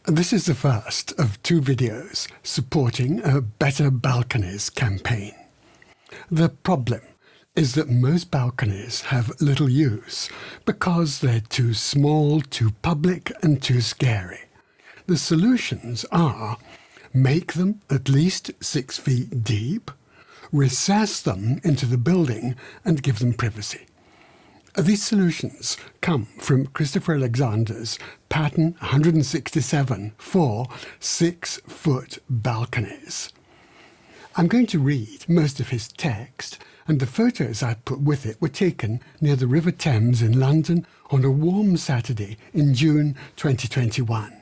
This is the first of 2 videos supporting a Better Balconies campaign. The problem is that most balconies have little use because they're too small, too public and too scary. The solutions are: make them at least 6 feet deep, recess them into the building and give them privacy. These solutions come from Christopher Alexander's pattern 167 for 6 foot balconies. I'm going to read most of his text, and the photos I put with it were taken near the River Thames in London on a warm Saturday in June 2021.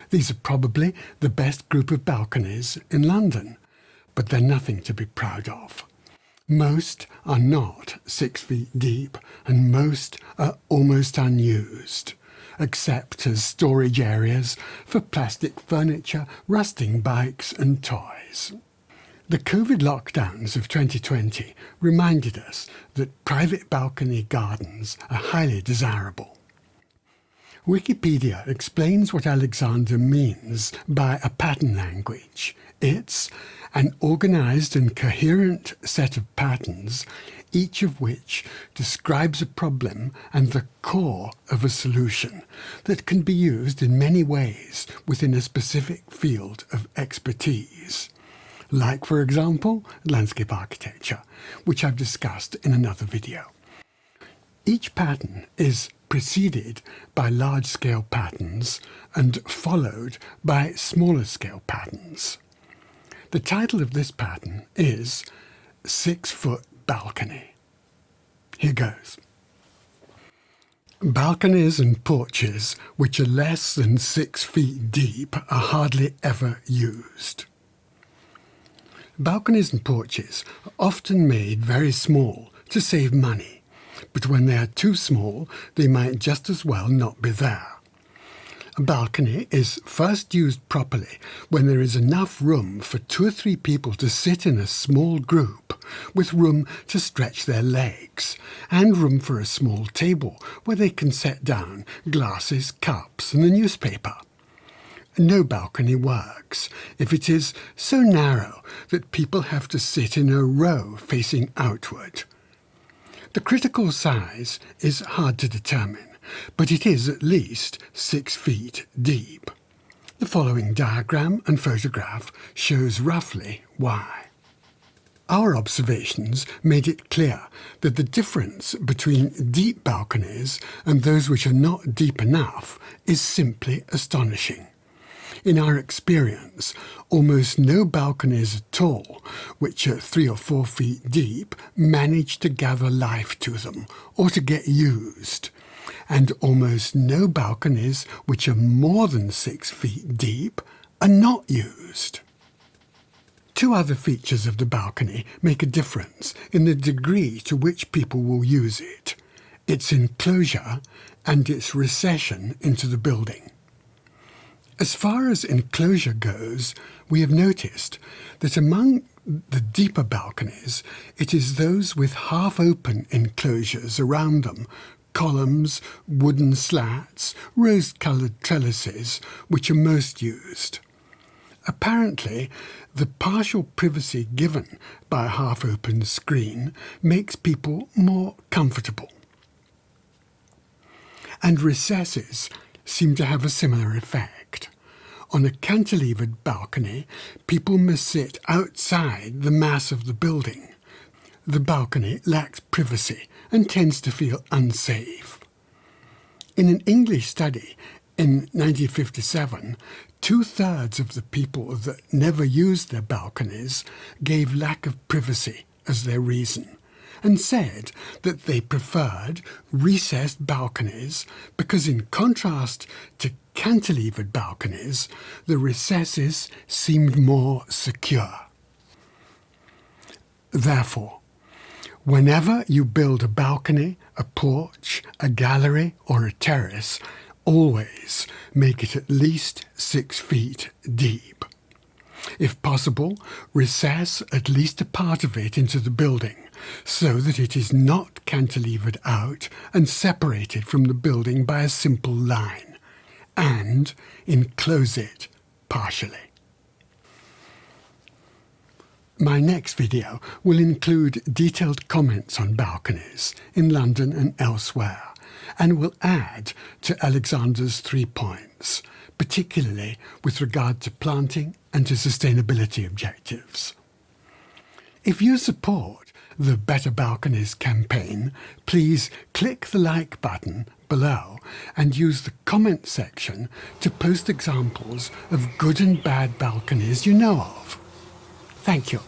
These are probably the best group of balconies in London, but they're nothing to be proud of. Most are not 6 feet deep, and most are almost unused, except as storage areas for plastic furniture, rusting bikes and toys. The COVID lockdowns of 2020 reminded us that private balcony gardens are highly desirable. Wikipedia explains what Alexander means by a pattern language. It's an organized and coherent set of patterns, each of which describes a problem and the core of a solution that can be used in many ways within a specific field of expertise. Like, for example, landscape architecture, which I've discussed in another video. Each pattern is preceded by large-scale patterns and followed by smaller-scale patterns. The title of this pattern is 6 Foot Balcony. Here goes. Balconies and porches which are less than 6 feet deep are hardly ever used. Balconies and porches are often made very small to save money, but when they are too small, they might just as well not be there. A balcony is first used properly when there is enough room for 2 or 3 people to sit in a small group, with room to stretch their legs, and room for a small table where they can set down glasses, cups, and a newspaper. No balcony works if it is so narrow that people have to sit in a row facing outward. The critical size is hard to determine, but it is at least 6 feet deep. The following diagram and photograph shows roughly why. Our observations made it clear that the difference between deep balconies and those which are not deep enough is simply astonishing. In our experience, almost no balconies at all, which are 3 or 4 feet deep, manage to gather life to them or to get used, and almost no balconies which are more than 6 feet deep are not used. 2 other features of the balcony make a difference in the degree to which people will use it: its enclosure and its recession into the building. As far as enclosure goes, we have noticed that among the deeper balconies, it is those with half-open enclosures around them, columns, wooden slats, rose-coloured trellises, which are most used. Apparently, the partial privacy given by a half-open screen makes people more comfortable. And recesses seem to have a similar effect. On a cantilevered balcony, people must sit outside the mass of the building. The balcony lacks privacy and tends to feel unsafe. In an English study in 1957, 2/3 of the people that never used their balconies gave lack of privacy as their reason, and said that they preferred recessed balconies because, in contrast to cantilevered balconies, the recesses seemed more secure. Therefore, whenever you build a balcony, a porch, a gallery, or a terrace, always make it at least 6 feet deep. If possible, recess at least a part of it into the building, so that it is not cantilevered out and separated from the building by a simple line. and enclose it partially. My next video will include detailed comments on balconies in London and elsewhere, and will add to Alexander's 3 points, particularly with regard to planting and to sustainability objectives. If you support the Better Balconies campaign, please click the like button below and use the comment section to post examples of good and bad balconies you know of. Thank you.